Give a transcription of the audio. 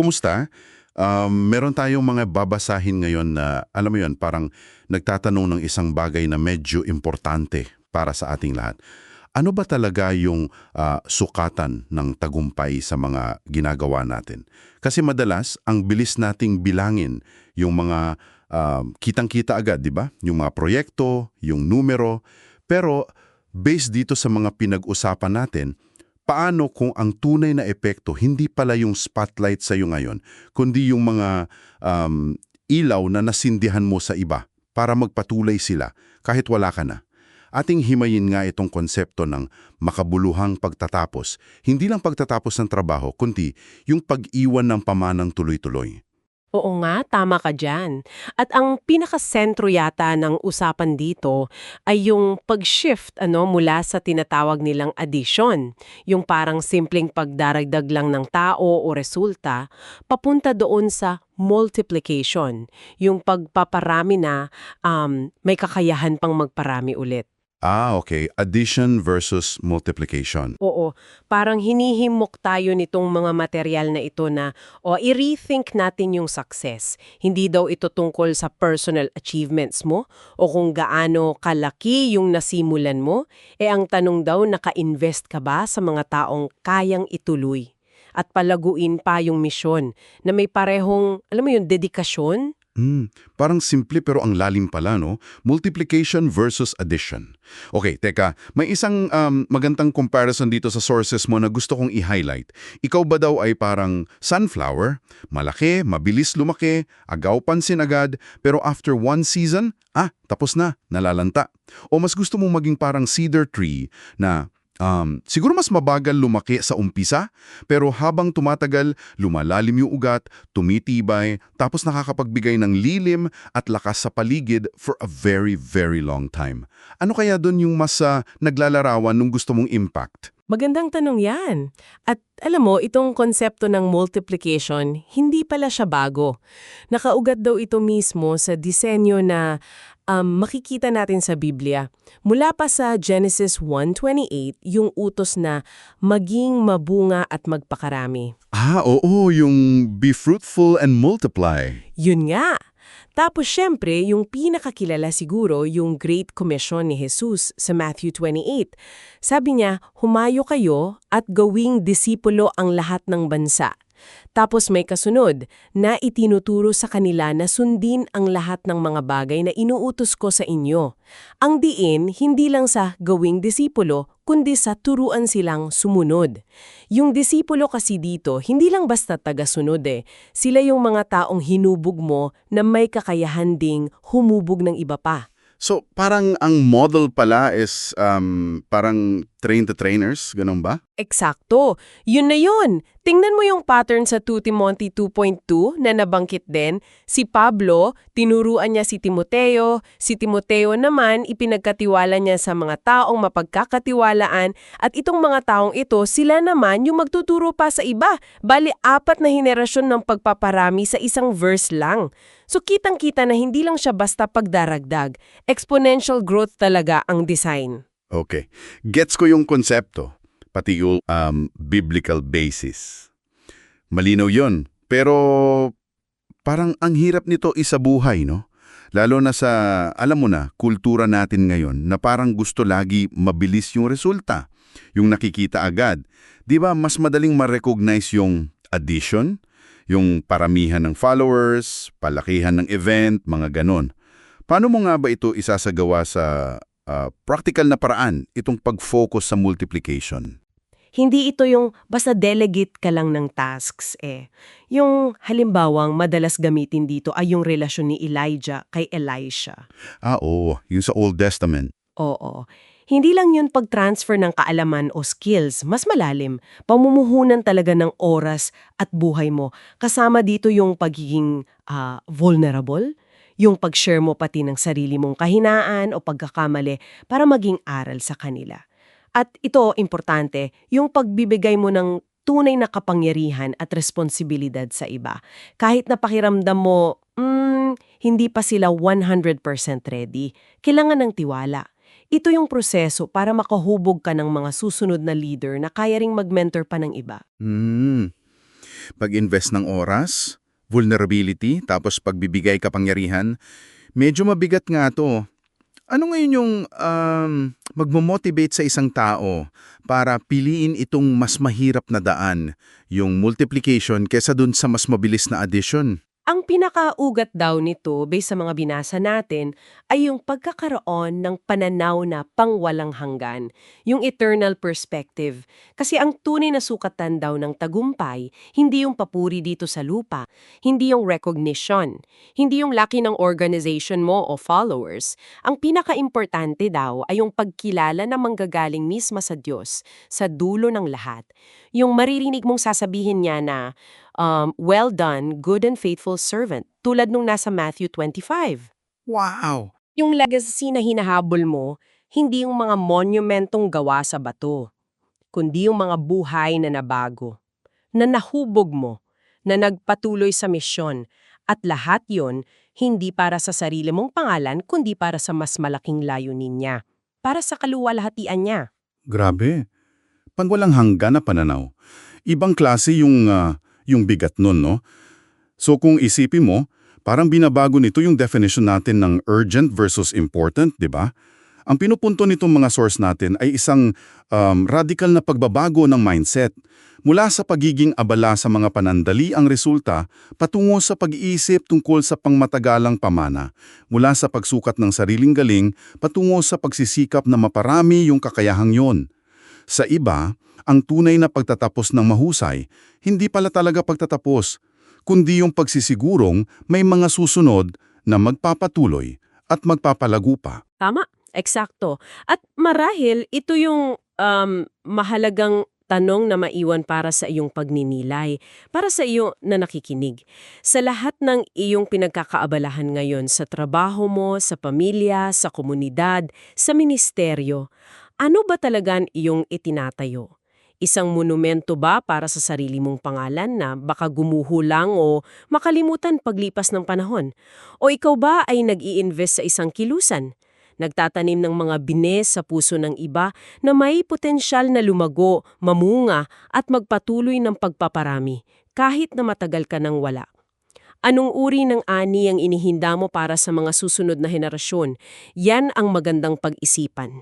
kumusta? Meron tayong mga babasahin ngayon na, alam mo yun, parang nagtatanong ng isang bagay na medyo importante para sa ating lahat. Ano ba talaga yung sukatan ng tagumpay sa mga ginagawa natin? Kasi madalas, ang bilis nating bilangin yung mga kitang-kita agad, di ba? Yung mga proyekto, yung numero. Pero based dito sa mga pinag-usapan natin, paano kung ang tunay na epekto hindi pala yung spotlight sa iyo ngayon, kundi yung mga ilaw na nasindihan mo sa iba para magpatuloy sila kahit wala ka na? Ating himayin nga itong konsepto ng makabuluhang pagtatapos. Hindi lang pagtatapos ng trabaho, kundi yung pag-iwan ng pamanang tuloy-tuloy. Oo nga, tama ka dyan. At ang pinakasentro yata ng usapan dito ay yung pag-shift mula sa tinatawag nilang addition, yung parang simpleng pagdaragdag lang ng tao o resulta, papunta doon sa multiplication, yung pagpaparami na may kakayahan pang magparami ulit. Okay. Addition versus multiplication. Oo, parang hinihimok tayo nitong mga material na ito na i-rethink natin yung success. Hindi daw ito tungkol sa personal achievements mo o kung gaano kalaki yung nasimulan mo. Ang tanong daw, naka-invest ka ba sa mga taong kayang ituloy? At palaguin pa yung misyon na may parehong, alam mo yung dedikasyon. Parang simple pero ang lalim pala, no? Multiplication versus addition. Okay, teka, may isang magandang comparison dito sa sources mo na gusto kong i-highlight. Ikaw ba daw ay parang sunflower? Malaki, mabilis lumaki, agaw pansin agad, pero after one season, tapos na, nalalanta. O mas gusto mong maging parang cedar tree na siguro mas mabagal lumaki sa umpisa, pero habang tumatagal, lumalalim yung ugat, tumitibay, tapos nakakapagbigay ng lilim at lakas sa paligid for a very, very long time. Ano kaya doon yung mas naglalarawan nung gusto mong impact? Magandang tanong yan. At alam mo, itong konsepto ng multiplication, hindi pala siya bago. Nakaugat daw ito mismo sa disenyo na makikita natin sa Biblia. Mula pa sa Genesis 1:28, yung utos na maging mabunga at magpakarami. Oo, yung be fruitful and multiply. Yun nga. Tapos syempre, yung pinakakilala siguro, yung Great Commission ni Jesus sa Matthew 28. Sabi niya, humayo kayo at gawing disipulo ang lahat ng bansa. Tapos may kasunod na itinuturo sa kanila na sundin ang lahat ng mga bagay na inuutos ko sa inyo. Ang diin, hindi lang sa gawing disipulo, kundi sa turuan silang sumunod. Yung disipulo kasi dito, hindi lang basta taga-sunod Sila yung mga taong hinubog mo na may kakayahan ding humubog ng iba pa. So, parang ang model pala is parang train the trainers, ganun ba? Eksakto. Yun na yun. Tingnan mo yung pattern sa 2 Timothy 2:2 na nabanggit din. Si Pablo, tinuruan niya si Timoteo. Si Timoteo naman, ipinagkatiwala niya sa mga taong mapagkakatiwalaan. At itong mga taong ito, sila naman yung magtuturo pa sa iba. Bali, 4 na henerasyon ng pagpaparami sa isang verse lang. So kitang-kita na hindi lang siya basta pagdaragdag. Exponential growth talaga ang design. Okay. Gets ko yung konsepto, pati yung biblical basis. Malinaw yon. Pero parang ang hirap nito isabuhay, no? Lalo na sa, alam mo na, kultura natin ngayon na parang gusto lagi mabilis yung resulta, yung nakikita agad. Di ba mas madaling ma-recognize yung addition, yung paramihan ng followers, palakihan ng event, mga ganon. Paano mo nga ba ito isasagawa sa practical na paraan, itong pag-focus sa multiplication? Hindi ito yung basta delegate ka lang ng tasks Yung halimbawang madalas gamitin dito ay yung relasyon ni Elijah kay Elisha. Oo, yung sa Old Testament. Oo. Hindi lang yun pag-transfer ng kaalaman o skills, mas malalim. Pamumuhunan talaga ng oras at buhay mo. Kasama dito yung pagiging vulnerable, yung pag-share mo pati ng sarili mong kahinaan o pagkakamali para maging aral sa kanila. At ito, importante, yung pagbibigay mo ng tunay na kapangyarihan at responsibilidad sa iba. Kahit na pakiramdam mo, hindi pa sila 100% ready, kailangan ng tiwala. Ito yung proseso para makahubog ka ng mga susunod na leader na kaya ring mag-mentor pa ng iba. Pag-invest ng oras, vulnerability, tapos pagbibigay kapangyarihan, medyo mabigat nga to. Ano ngayon yung magmo-motivate sa isang tao para piliin itong mas mahirap na daan, yung multiplication kesa dun sa mas mabilis na addition? Ang pinakaugat daw nito, based sa mga binasa natin, ay yung pagkakaroon ng pananaw na pangwalang hanggan, yung eternal perspective. Kasi ang tunay na sukatan daw ng tagumpay, hindi yung papuri dito sa lupa, hindi yung recognition, hindi yung laki ng organization mo o followers. Ang pinaka-importante daw ay yung pagkilala na manggagaling mismo sa Diyos, sa dulo ng lahat. Yung maririnig mong sasabihin niya na, well done, good and faithful servant, tulad nung nasa Matthew 25. Wow! Yung legacy na hinahabol mo, hindi yung mga monumentong gawa sa bato, kundi yung mga buhay na nabago, na nahubog mo, na nagpatuloy sa misyon, at lahat yon hindi para sa sarili mong pangalan, kundi para sa mas malaking layunin niya, para sa kaluwalhatian niya. Grabe. Pangwalang hanggan na pananaw. Ibang klase yung bigat nun, no? So kung isipin mo, parang binabago nito yung definition natin ng urgent versus important, di ba? Ang pinupunto nitong mga source natin ay isang radical na pagbabago ng mindset. Mula sa pagiging abala sa mga panandali ang resulta, patungo sa pag-iisip tungkol sa pangmatagalang pamana. Mula sa pagsukat ng sariling galing, patungo sa pagsisikap na maparami yung kakayahang yon. Sa iba, ang tunay na pagtatapos ng mahusay, hindi pala talaga pagtatapos, kundi yung pagsisigurong may mga susunod na magpapatuloy at magpapalago pa. Tama, eksakto. At marahil ito yung mahalagang tanong na maiwan para sa iyong pagninilay, para sa iyo na nakikinig. Sa lahat ng iyong pinagkakaabalahan ngayon sa trabaho mo, sa pamilya, sa komunidad, sa ministeryo, ano ba talagang iyong itinatayo? Isang monumento ba para sa sarili mong pangalan na baka gumuho lang o makalimutan paglipas ng panahon? O ikaw ba ay nag-i-invest sa isang kilusan? Nagtatanim ng mga bines sa puso ng iba na may potensyal na lumago, mamunga at magpatuloy ng pagpaparami kahit na matagal ka nang wala. Anong uri ng ani ang inihinda mo para sa mga susunod na henerasyon? Yan ang magandang pag-isipan.